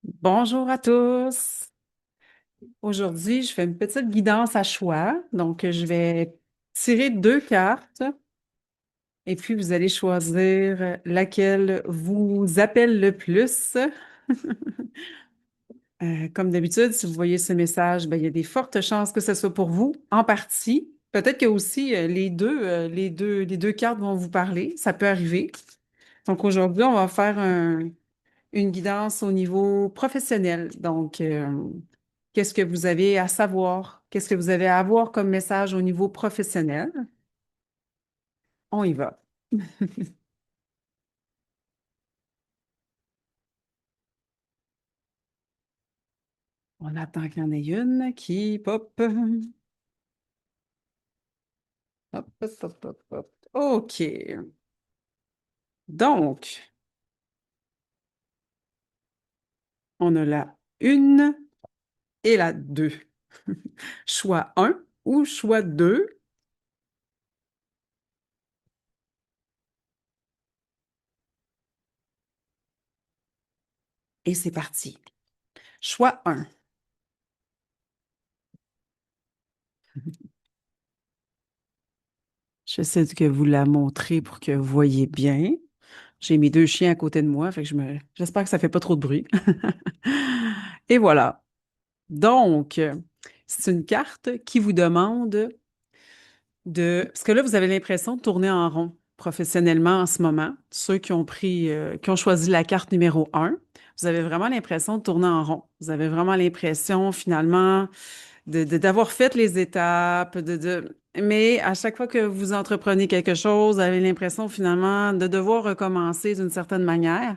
Bonjour à tous. Aujourd'hui, je fais une petite guidance à choix. Donc, je vais tirer deux cartes et puis vous allez choisir laquelle vous appelle le plus. Comme d'habitude, si vous voyez ce message, ben, il y a des fortes chances que ce soit pour vous en partie. Peut-être que aussi les deux cartes vont vous parler. Ça peut arriver. Donc, aujourd'hui, on va faire une guidance au niveau professionnel. Donc, qu'est-ce que vous avez à savoir? Qu'est-ce que vous avez à avoir comme message au niveau professionnel? On y va. On attend qu'il y en ait une qui pop. Hop, hop, hop, hop, hop. OK. Donc, on a la une et la 2. Choix un ou choix 2. Et c'est parti. Choix un. J'essaie de vous la montrer pour que vous voyez bien. J'ai mes deux chiens à côté de moi, fait que j'espère que ça fait pas trop de bruit. Et voilà. Donc, c'est une carte qui vous demande parce que là, vous avez l'impression de tourner en rond professionnellement en ce moment. Ceux qui ont choisi la carte numéro un, vous avez vraiment l'impression de tourner en rond. Vous avez vraiment l'impression, finalement, d'avoir fait les étapes, mais à chaque fois que vous entreprenez quelque chose, vous avez l'impression, finalement, de devoir recommencer d'une certaine manière.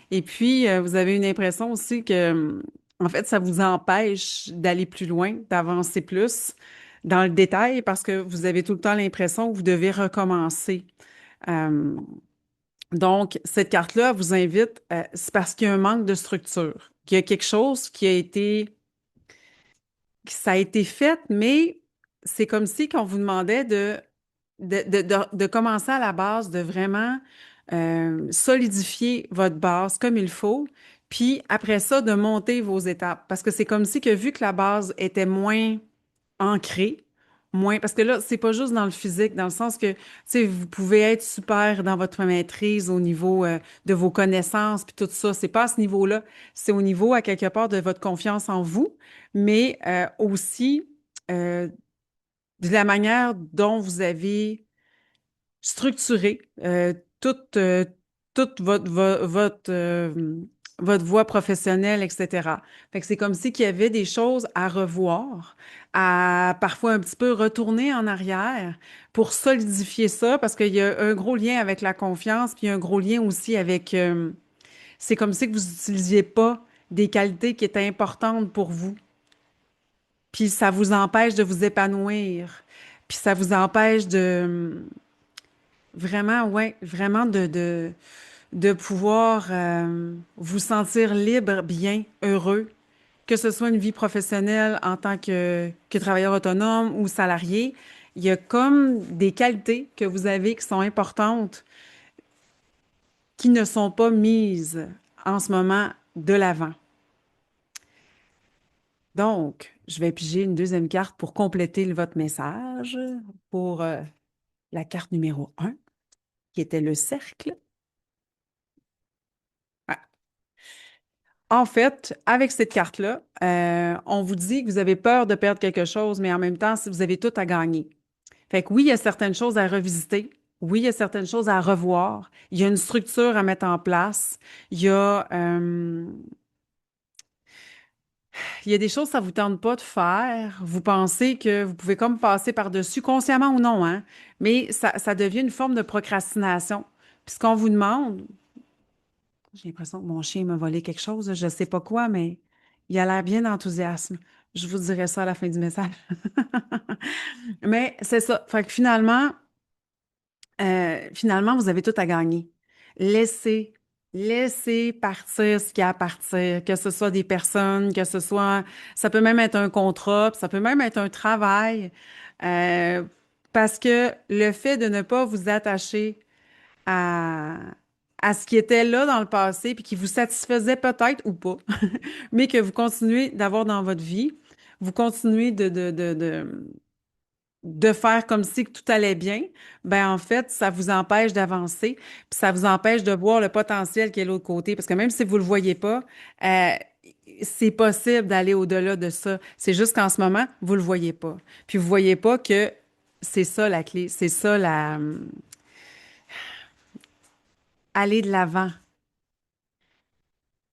Et puis, vous avez une impression aussi que, en fait, ça vous empêche d'aller plus loin, d'avancer plus dans le détail parce que vous avez tout le temps l'impression que vous devez recommencer. Euh, donc, cette carte-là vous invite, c'est parce qu'il y a un manque de structure, qu'il y a quelque chose que ça a été fait, mais c'est comme si qu'on vous demandait de commencer à la base, de vraiment solidifier votre base comme il faut, puis après ça, de monter vos étapes. Parce que c'est comme si que vu que la base était moins ancrée, moins, parce que là, c'est pas juste dans le physique, dans le sens que, tu sais, vous pouvez être super dans votre maîtrise au niveau de vos connaissances, puis tout ça. C'est pas à ce niveau-là. C'est au niveau, à quelque part, de votre confiance en vous, mais aussi euh, de la manière dont vous avez structuré toute votre voie professionnelle, etc. Fait que c'est comme si qu'il y avait des choses à revoir, à parfois un petit peu retourner en arrière pour solidifier ça, parce qu'il y a un gros lien avec la confiance, puis un gros lien aussi avec, c'est comme si que vous n'utilisiez pas des qualités qui étaient importantes pour vous, puis ça vous empêche de vous épanouir, puis ça vous empêche de vraiment, ouais, vraiment de pouvoir vous sentir libre, bien, heureux, que ce soit une vie professionnelle en tant que travailleur autonome ou salarié. Il y a comme des qualités que vous avez qui sont importantes, qui ne sont pas mises en ce moment de l'avant. Donc, je vais piger une deuxième carte pour compléter votre message pour la carte numéro un, qui était le cercle. Ah, en fait, avec cette carte-là, on vous dit que vous avez peur de perdre quelque chose, mais en même temps, si vous avez tout à gagner. Fait que oui, il y a certaines choses à revisiter. Oui, il y a certaines choses à revoir. Il y a une structure à mettre en place. Il y a, euh, il y a des choses que ça vous tente pas de faire. Vous pensez que vous pouvez comme passer par-dessus, consciemment ou non, hein? Mais ça devient une forme de procrastination. Puis ce qu'on vous demande, j'ai l'impression que mon chien m'a volé quelque chose, je ne sais pas quoi, mais il a l'air bien d'enthousiasme. Je vous dirai ça à la fin du message. Mais c'est ça. Fait que finalement, vous avez tout à gagner. Laissez, laissez partir ce qu'il y a à partir, que ce soit des personnes, ça peut même être un contrat, puis ça peut même être un travail, parce que le fait de ne pas vous attacher à, à ce qui était là dans le passé, puis qui vous satisfaisait peut-être ou pas, mais que vous continuez d'avoir dans votre vie, vous continuez de faire comme si que tout allait bien, ben en fait, ça vous empêche d'avancer, puis ça vous empêche de voir le potentiel qui est de l'autre côté, parce que même si vous le voyez pas, euh, c'est possible d'aller au-delà de ça. C'est juste qu'en ce moment, vous le voyez pas. Puis vous voyez pas que c'est ça la clé, c'est ça la aller de l'avant.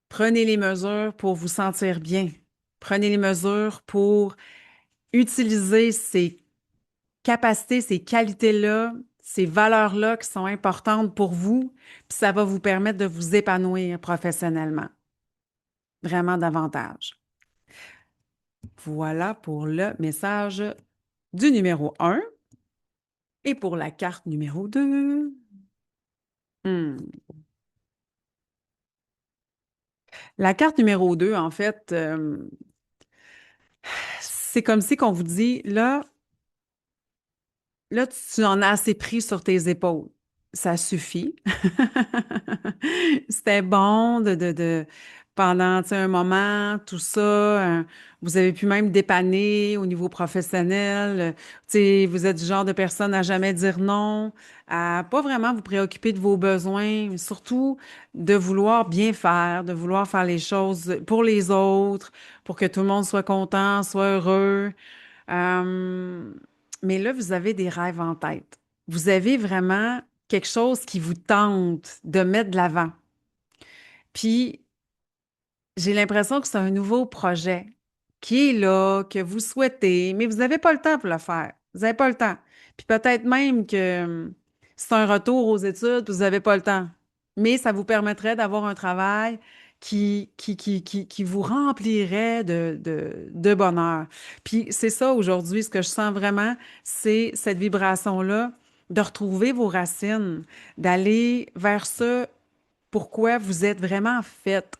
Prenez les mesures pour vous sentir bien. Prenez les mesures pour utiliser ces capacités, ces qualités-là, ces valeurs-là qui sont importantes pour vous, puis ça va vous permettre de vous épanouir professionnellement, vraiment davantage. Voilà pour le message du numéro 1 et pour la carte numéro 2. La carte numéro 2, en fait, c'est comme si qu'on vous dit, là, tu en as assez pris sur tes épaules. Ça suffit. C'était bon pendant, tu sais, un moment, tout ça. Vous avez pu même dépanner au niveau professionnel. Tu sais, vous êtes du genre de personne à jamais dire non, à pas vraiment vous préoccuper de vos besoins, mais surtout de vouloir bien faire, de vouloir faire les choses pour les autres, pour que tout le monde soit content, soit heureux. Euh, mais là, vous avez des rêves en tête. Vous avez vraiment quelque chose qui vous tente de mettre de l'avant. Puis, j'ai l'impression que c'est un nouveau projet qui est là, que vous souhaitez, mais vous n'avez pas le temps pour le faire. Vous n'avez pas le temps. Puis peut-être même que c'est un retour aux études, puis vous n'avez pas le temps. Mais ça vous permettrait d'avoir un travail qui vous remplirait de bonheur. Puis c'est ça aujourd'hui, ce que je sens vraiment, c'est cette vibration-là, de retrouver vos racines, d'aller vers ça pourquoi vous êtes vraiment fait.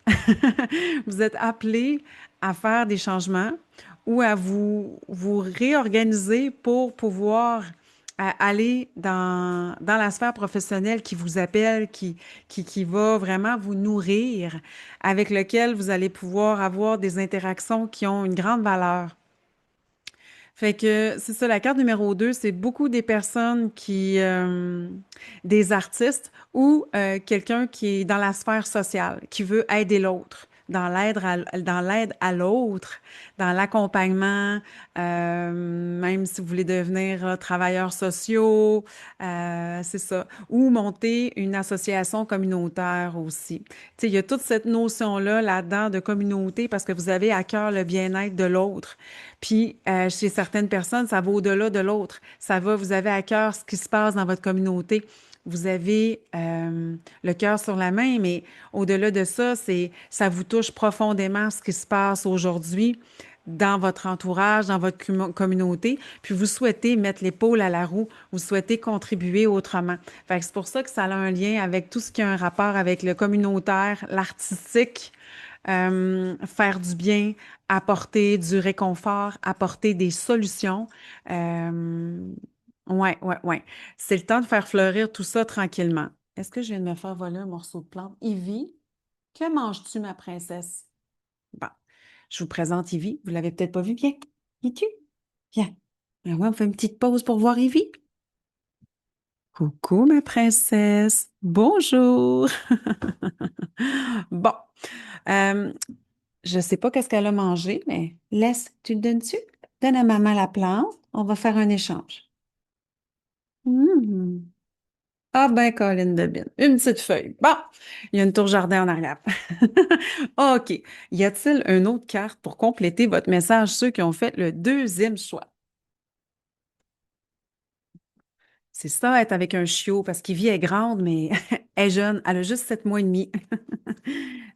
Vous êtes appelé à faire des changements ou à vous réorganiser pour pouvoir aller dans la sphère professionnelle qui vous appelle, qui va vraiment vous nourrir, avec lequel vous allez pouvoir avoir des interactions qui ont une grande valeur. Fait que c'est ça, la carte numéro 2, c'est beaucoup des personnes des artistes ou quelqu'un qui est dans la sphère sociale, qui veut aider l'autre, dans l'aide à l'autre, dans l'accompagnement, même si vous voulez devenir travailleurs sociaux, c'est ça, ou monter une association communautaire aussi. Tu sais, il y a toute cette notion-là là-dedans de communauté parce que vous avez à cœur le bien-être de l'autre. Puis, chez certaines personnes, ça va au-delà de l'autre. Ça va, vous avez à cœur ce qui se passe dans votre communauté. Vous avez le cœur sur la main, mais au-delà de ça, ça vous touche profondément ce qui se passe aujourd'hui dans votre entourage, dans votre communauté, puis vous souhaitez mettre l'épaule à la roue, vous souhaitez contribuer autrement. Fait que c'est pour ça que ça a un lien avec tout ce qui a un rapport avec le communautaire, l'artistique, faire du bien, apporter du réconfort, apporter des solutions. Euh, ouais, ouais, ouais. C'est le temps de faire fleurir tout ça tranquillement. Est-ce que je viens de me faire voler un morceau de plante? Ivy, que manges-tu, ma princesse? Bon, je vous présente Ivy. Vous l'avez peut-être pas vu. Viens. Viens-tu? Viens. Ah ouais, on fait une petite pause pour voir Ivy. Coucou, ma princesse. Bonjour. Bon, euh, je sais pas qu'est-ce qu'elle a mangé, mais tu le donnes-tu? Donne à maman la plante. On va faire un échange. Hmm. Ah ben, Colline de Bin. Une petite feuille. Bon, il y a une tour jardin en arrière. OK. Y a-t-il une autre carte pour compléter votre message, ceux qui ont fait le deuxième choix? C'est ça, être avec un chiot, parce qu'Ivy est grande, mais elle est jeune. Elle a juste 7 mois et demi.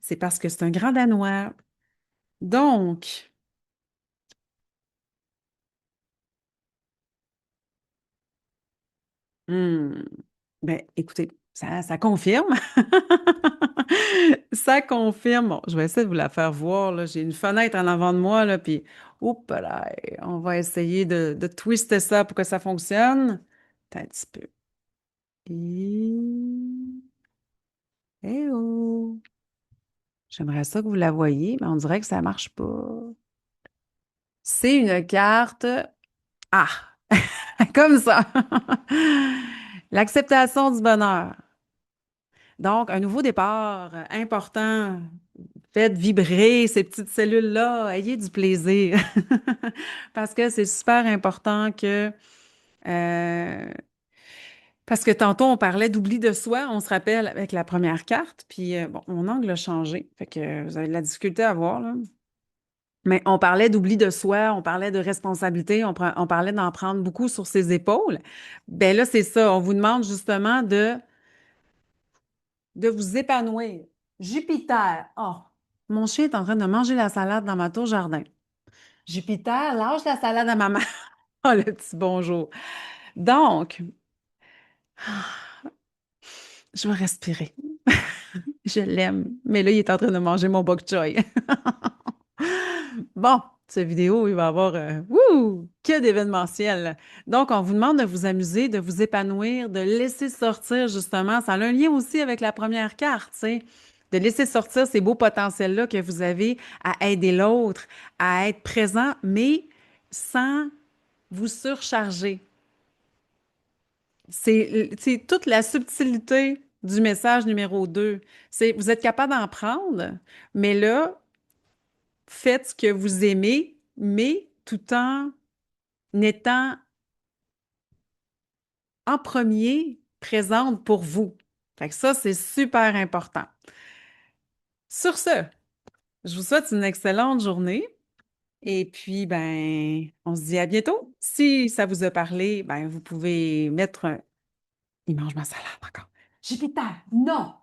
C'est parce que c'est un grand Danois. Donc, hmm, ben, écoutez, ça confirme. Ça confirme. Bon, je vais essayer de vous la faire voir, là. J'ai une fenêtre en avant de moi, là, puis, oups là, on va essayer de twister ça pour que ça fonctionne. Attends un petit peu. Et J'aimerais ça que vous la voyiez, mais on dirait que ça marche pas. C'est une carte. Ah, comme ça. L'acceptation du bonheur. Donc, un nouveau départ important. Faites vibrer ces petites cellules-là. Ayez du plaisir. Parce que c'est super important que parce que tantôt, on parlait d'oubli de soi, on se rappelle avec la première carte, puis bon, mon angle a changé, fait que vous avez de la difficulté à voir, là. Mais on parlait d'oubli de soi, on parlait de responsabilité, on parlait d'en prendre beaucoup sur ses épaules. Ben là, c'est ça, on vous demande justement de vous épanouir. Jupiter, oh, mon chien est en train de manger la salade dans ma tour jardin. Jupiter, lâche la salade à maman. Oh, le petit bonjour. Donc, je vais respirer. Je l'aime. Mais là, il est en train de manger mon bok choy. Bon, cette vidéo, il va y avoir que d'événementiel. Donc, on vous demande de vous amuser, de vous épanouir, de laisser sortir justement. Ça a un lien aussi avec la première carte, tu sais. De laisser sortir ces beaux potentiels-là que vous avez à aider l'autre, à être présent, mais sans vous surcharger. C'est toute la subtilité du message numéro 2. C'est vous êtes capable d'en prendre, mais là, faites ce que vous aimez, mais tout en étant en premier présente pour vous. Fait que ça, c'est super important. Sur ce, je vous souhaite une excellente journée et puis, ben, on se dit à bientôt. Si ça vous a parlé, ben, vous pouvez mettre Il mange ma salade encore. Jupiter, non!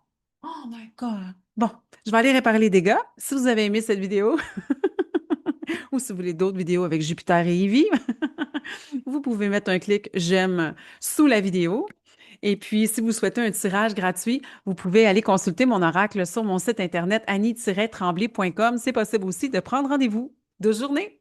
Oh my God! Bon, je vais aller réparer les dégâts. Si vous avez aimé cette vidéo, ou si vous voulez d'autres vidéos avec Jupiter et Evie, vous pouvez mettre un clic j'aime sous la vidéo. Et puis, si vous souhaitez un tirage gratuit, vous pouvez aller consulter mon oracle sur mon site internet annie-tremblay.com. C'est possible aussi de prendre rendez-vous de journée.